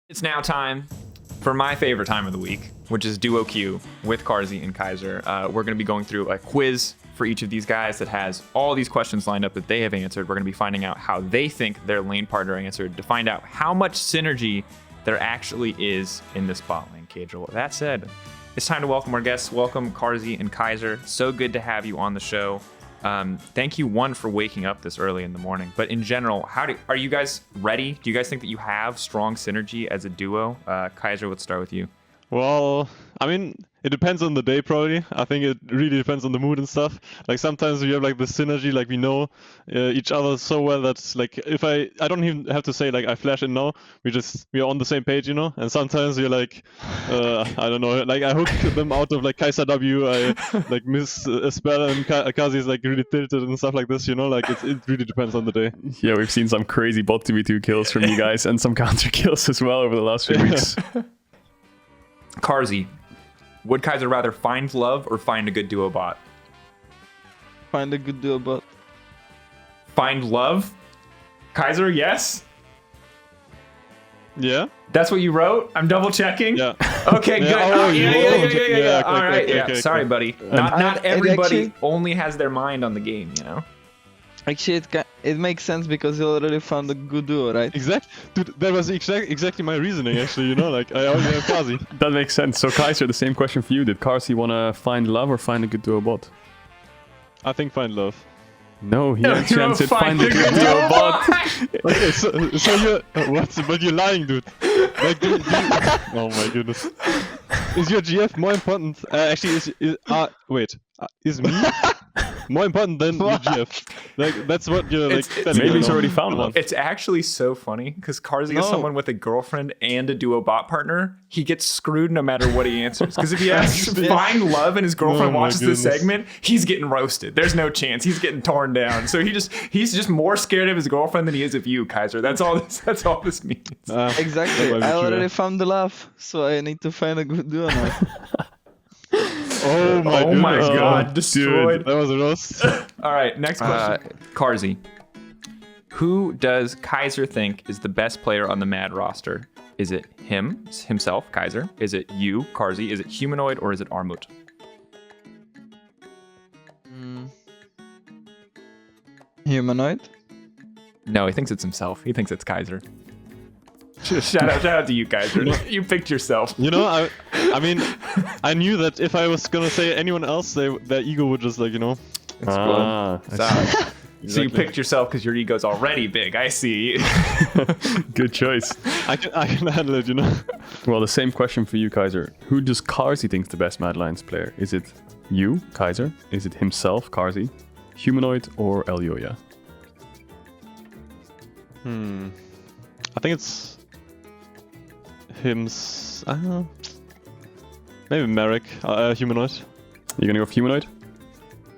It's now time for my favorite time of the week, which is Duo Q with Carzzy and Kaiser. We're going to be going through a quiz for each of these guys that has all these questions lined up that they have answered. We're going to be finding out how they think their lane partner answered to find out how much synergy there actually is in this bot lane cage. With that said, it's time to welcome our guests. Welcome Carzzy and Kaiser. So good to have you on the show. Thank you, one, for waking up this early in the morning. But in general, are you guys ready? Do you guys think that you have strong synergy as a duo? Kaiser, let's start with you. Well, I mean, it depends on the day, probably. I think it really depends on the mood and stuff. Like, sometimes we have, like, the synergy, like, we know each other so well that, like, if I don't even have to say, like, I flash in now. We are on the same page, you know? And sometimes you're like, I don't know, like, I hook them out of, like, Kaiser W, I, like, miss a spell, and Carzzy is, like, really tilted and stuff like this, you know? Like, it really depends on the day. Yeah, we've seen some crazy bot 2v2 kills from you guys and some counter kills as well over the last few weeks. Carzzy, would Kaiser rather find love or find a good duo bot? Find a good duo bot. Find love? Kaiser, yes? Yeah? That's what you wrote? I'm double checking? Yeah. Okay, good. Yeah. All right, okay, sorry, buddy. Not everybody actually, only has their mind on the game, you know? Actually, it makes sense because you already found a good duo, right? Exactly. Dude, that was exactly my reasoning, actually, you know? Like, I already have Carzzy. That makes sense. So Kaiser, the same question for you. Did Carzzy want to find love or find a good duo bot? I think find love. No, he answered find a good duo bot. Okay, so you're but you're lying, dude. Like, oh my goodness. Is your GF more important? Actually, is me more important than your GF? Like, that's what you're like. Maybe he's already found one. It's actually so funny because Carzzy is someone with a girlfriend and a duo bot partner. He gets screwed no matter what he answers. Because if he asks to find love and his girlfriend watches the segment, he's getting roasted. There's no chance. He's getting torn down. So he's just more scared of his girlfriend than he is of you, Kaiser. That's all this means. Exactly. I already found the love, so I need to find a good duo now. Oh my god, destroyed. Dude, that was a roast. All right, next question. Carzzy. Who does Kaiser think is the best player on the Mad roster? Is it himself, Kaiser? Is it you, Carzzy? Is it Humanoid, or is it Armut? Humanoid? No, he thinks it's himself. He thinks it's Kaiser. Shout out to you, Kaiser. You picked yourself. You know, I mean, I knew that if I was gonna say anyone else, their ego would just, like, you know. So you picked yourself because your ego's already big. I see. Good choice. I can handle it, you know. Well, the same question for you, Kaiser. Who does Carzzy think is the best Mad Lions player? Is it you, Kaiser? Is it himself, Carzzy? Humanoid or Elyoya? I think it's him. I don't know. Maybe Merrick, Humanoid. You're gonna go with Humanoid?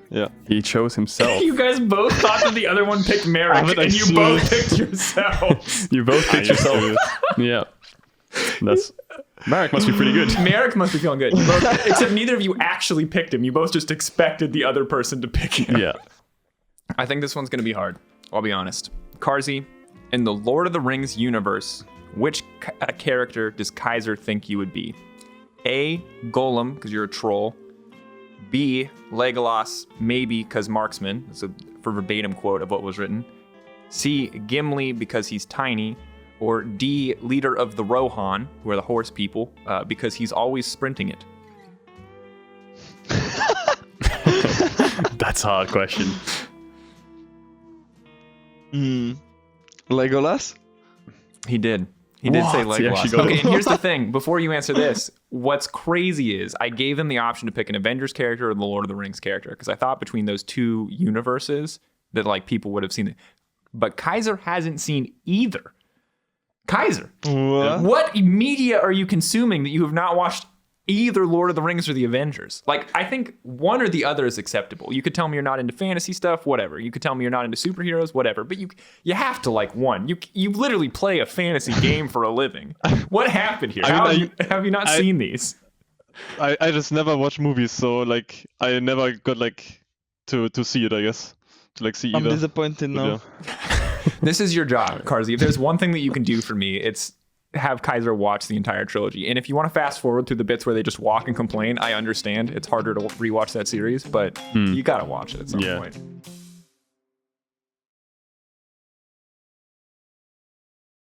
Yeah. He chose himself. You guys both thought that the other one picked Merrick, and you both picked yourself. You both picked yourself. Yeah. Merrick must be pretty good. Merrick must be feeling good. Except neither of you actually picked him. You both just expected the other person to pick him. Yeah. I think this one's going to be hard. I'll be honest. Carzzy, in the Lord of the Rings universe, which character does Kaiser think you would be? A, Golem, because you're a troll. B, Legolas, maybe because marksman. It's a verbatim quote of what was written. C, Gimli, because he's tiny. Or D, leader of the Rohan, who are the horse people, because he's always sprinting it. That's a hard question. Legolas? He did. He did say Legolas. Yeah, okay, and here's the thing. Before you answer this, what's crazy is I gave them the option to pick an Avengers character or the Lord of the Rings character because I thought between those two universes that, like, people would have seen it. But Kaiser hasn't seen either. Kaiser, what media are you consuming that you have not watched either Lord of the Rings or the Avengers? Like, I think one or the other is acceptable. You could tell me you're not into fantasy stuff, whatever. You could tell me you're not into superheroes, whatever. But you have to like one. You literally play a fantasy game for a living. What happened here? Have you not seen these? I just never watch movies, so, like, I never got, like, to see it, I guess. To, like, see either. I'm disappointed now. This is your job, Carzzy. If there's one thing that you can do for me, it's have Kaiser watch the entire trilogy. And if you want to fast forward through the bits where they just walk and complain, I understand. It's harder to rewatch that series, but you got to watch it at some point.